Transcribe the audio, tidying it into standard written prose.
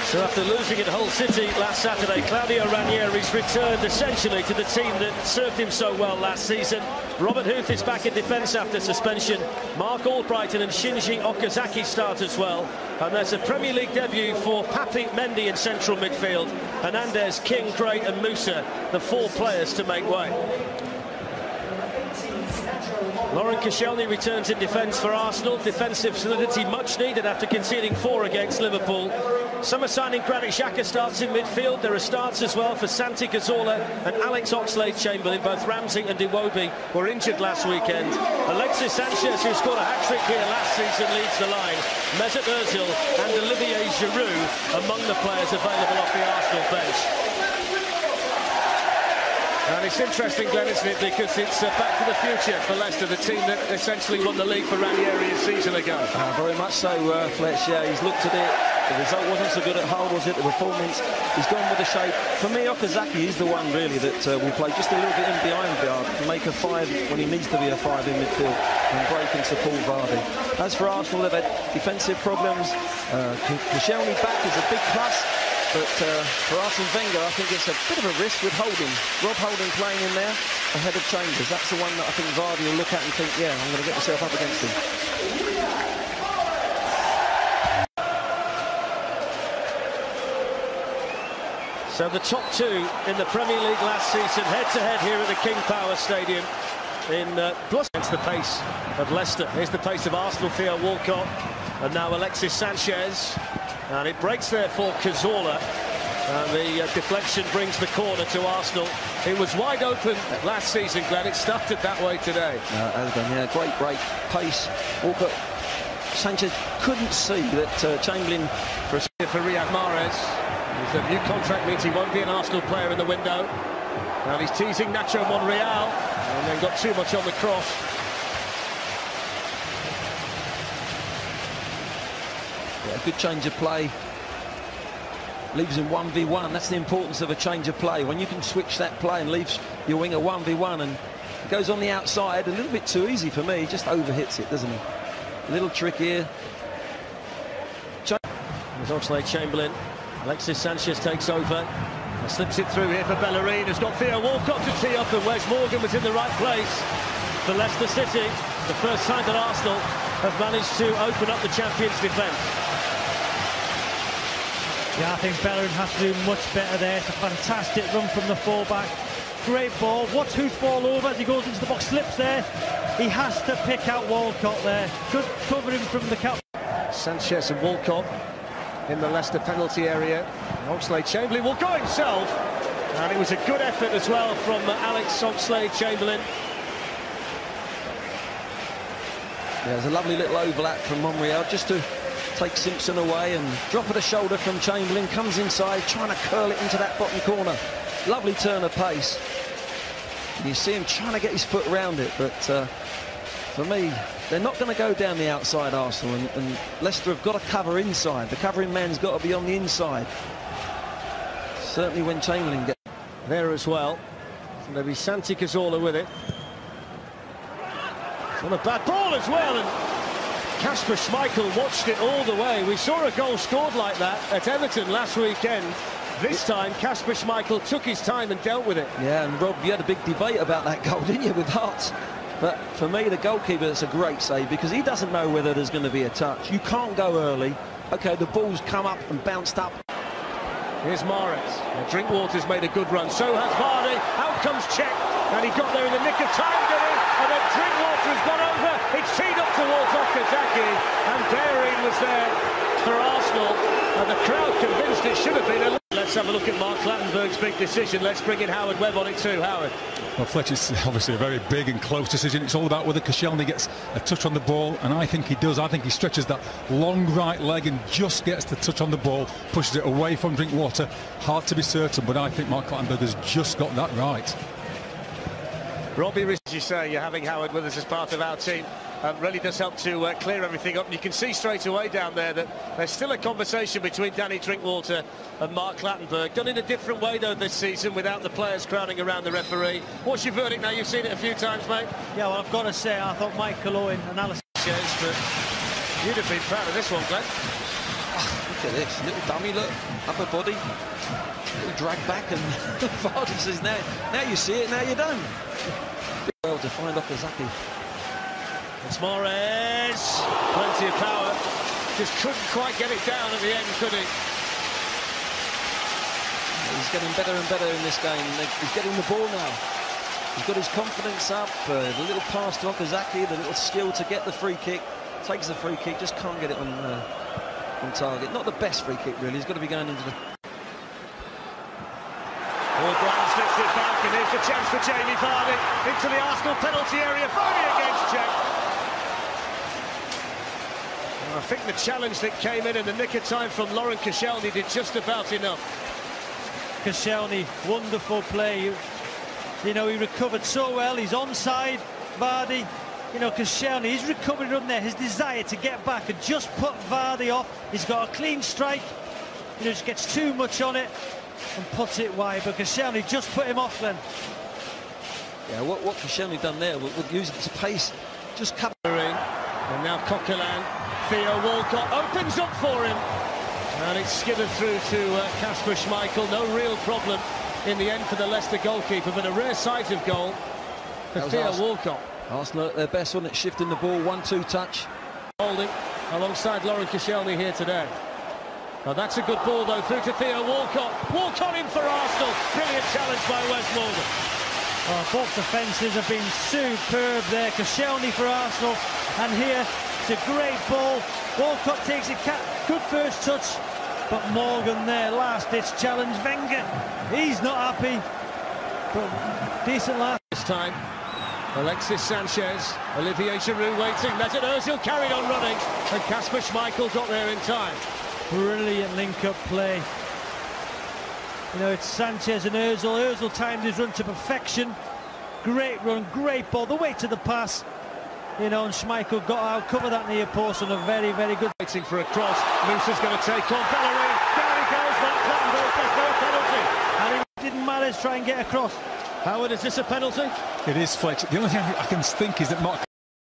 So after losing at Hull City last Saturday, Claudio Ranieri's returned essentially to the team that served him so well last season. Robert Huth is back in defence after suspension. Mark Albrighton and Shinji Okazaki start as well. And there's a Premier League debut for Papi Mendy in central midfield. Hernandez, King, Gray and Musa, the 4 players to make way. Laurent Koscielny returns in defence for Arsenal. Defensive solidity much needed after conceding 4 against Liverpool. Summer signing Granit Xhaka starts in midfield. There are starts as well for Santi Cazorla and Alex Oxlade-Chamberlain. Both Ramsey and Iwobi were injured last weekend. Alexis Sanchez, who scored a hat-trick here last season, leads the line. Mesut Ozil and Olivier Giroud among the players available off the Arsenal bench. And it's interesting, Glenn, isn't it, because it's back to the future for Leicester, the team that essentially won the league for Ranieri a season ago. Very much so, Fletch. Yeah, he's looked at it. The result wasn't so good at Hull, was it? The performance, he's gone with the shape. For me, Okazaki is the one, really, that will play just a little bit in behind Vardy, make a 5 when he needs to be a 5 in midfield, and break and support Vardy. As for Arsenal, they've had defensive problems. Koscielny back is a big plus. But for Arsene Wenger, I think it's a bit of a risk with Holding. Rob Holding playing in there ahead of Chambers. That's the one that I think Vardy will look at and think, yeah, I'm going to get myself up against him. So the top 2 in the Premier League last season, head-to-head here at the King Power Stadium in Plus. Against the pace of Leicester. Here's the pace of Arsenal, Theo Walcott, and now Alexis Sanchez. And it breaks there for Cazorla. And the deflection brings the corner to Arsenal. It was wide open last season, Glenn. It started that way today. Yeah, great break, pace. Walcott, Sanchez couldn't see that Chamberlain for Riyad Mahrez. The new contract means he won't be an Arsenal player in the window. Now he's teasing Nacho Monreal and then got too much on the cross. Yeah, good change of play. Leaves him 1v1. That's the importance of a change of play. When you can switch that play and leaves your winger 1v1 and it goes on the outside, a little bit too easy for me. He just overhits it, doesn't he? A little trick here. There's Oxlade-Chamberlain. Alexis Sanchez takes over. Slips it through here for Bellerin. Has got Theo Walcott to tee up, and Wes Morgan was in the right place for Leicester City. The first time that Arsenal have managed to open up the champions' defence. Yeah, I think Bellerin has to do much better there. It's a fantastic run from the fullback. Great ball. Watch who's ball over as he goes into the box, slips there. He has to pick out Walcott there. Good covering from the cap. Sanchez and Walcott in the Leicester penalty area. Oxlade-Chamberlain will go himself. And it was a good effort as well from Alex Oxlade-Chamberlain. Yeah, there's a lovely little overlap from Monreal just to take Simpson away and drop of the shoulder from Chamberlain, comes inside trying to curl it into that bottom corner. Lovely turn of pace. And you see him trying to get his foot around it, but for me, they're not going to go down the outside, Arsenal, and Leicester have got to cover inside. The covering man's got to be on the inside. Certainly when Chamberlain gets there as well. So maybe Santi Cazorla with it. It's on a bad ball as well, and Kasper Schmeichel watched it all the way. We saw a goal scored like that at Everton last weekend. This time, Kasper Schmeichel took his time and dealt with it. Yeah, and Rob, you had a big debate about that goal, didn't you, with Hearts? But for me, the goalkeeper, it's a great save because he doesn't know whether there's going to be a touch. You can't go early. OK, the ball's come up and bounced up. Here's Mahrez. Drinkwater's made a good run. So has Vardy. Out comes Cech. And he got there in the nick of time, did he? And then Drinkwater has gone over. It's teed up towards Okazaki. And Bellerin was there for Arsenal. And the crowd convinced it should have been a... Let's have a look at Mark Clattenburg's big decision. Let's bring in Howard Webb on it too. Howard. Well, Fletch, it's obviously a very big and close decision. It's all about whether Koscielny gets a touch on the ball, and I think he does. I think he stretches that long right leg and just gets the touch on the ball, pushes it away from Drinkwater. Hard to be certain, but I think Mark Clattenburg has just got that right. Robbie, as you say, you're having Howard with us as part of our team. Really does help to clear everything up. And you can see straight away down there that there's still a conversation between Danny Drinkwater and Mark Clattenburg. Done in a different way, though, this season, without the players crowding around the referee. What's your verdict now? You've seen it a few times, mate. Yeah, well, I've got to say, I thought Michael Owen and Alice... But you'd have been proud of this one, Glenn. Look at this, little dummy, look, upper body, little drag back, and Vardy says, now you see it, now you don't. Well to find Okazaki. It's Mahrez, plenty of power, just couldn't quite get it down at the end, could he? He's getting better and better in this game. He's getting the ball now. He's got his confidence up. The little pass to Okazaki, the little skill to get the free kick. Takes the free kick, just can't get it on target. Not the best free kick, really. He's got to be going into the... Brown slips it back, and here's the chance for Jamie Vardy into the Arsenal penalty area. Vardy against Czech. I think the challenge that came in the nick of time from Laurent Koscielny did just about enough. Koscielny, wonderful play. You know, he recovered so well. He's onside, Vardy. You know, Koscielny, his recovery run there, his desire to get back and just put Vardy off. He's got a clean strike. You know, just gets too much on it and puts it wide. But Koscielny just put him off then. Yeah, what Koscielny done there with using its pace, just covering. And now Coquelin, Theo Walcott opens up for him. And it's skidded through to Kasper Schmeichel. No real problem in the end for the Leicester goalkeeper, but a rare sight of goal for Theo Walcott. Arsenal at their best one at shifting the ball, 1-2 touch. Holding alongside Laurent Koscielny here today. Now that's a good ball though, through to Theo Walcott. Walcott in for Arsenal. Brilliant challenge by Wes Morgan. Oh, both defences have been superb there. Koscielny for Arsenal, and here it's a great ball. Walcott takes it, good first touch, but Morgan there, last-ditch challenge. Wenger, he's not happy, but decent last. This time, Alexis Sanchez, Olivier Giroud waiting, Mesut Ozil carried on running, and Kasper Schmeichel got there in time. Brilliant link-up play. You know, it's Sanchez and Ozil. Ozil timed his run to perfection. Great run, great ball, the way to the pass. You know, and Schmeichel got out, covered that near post on a very, very good... Waiting for a cross, Musa's going to take on Bellerin. Down he goes, Mark Clattenburg, there's no penalty. And it didn't matter to try and get across. Howard, is this a penalty? It is, Fletch. The only thing I can think is that Mark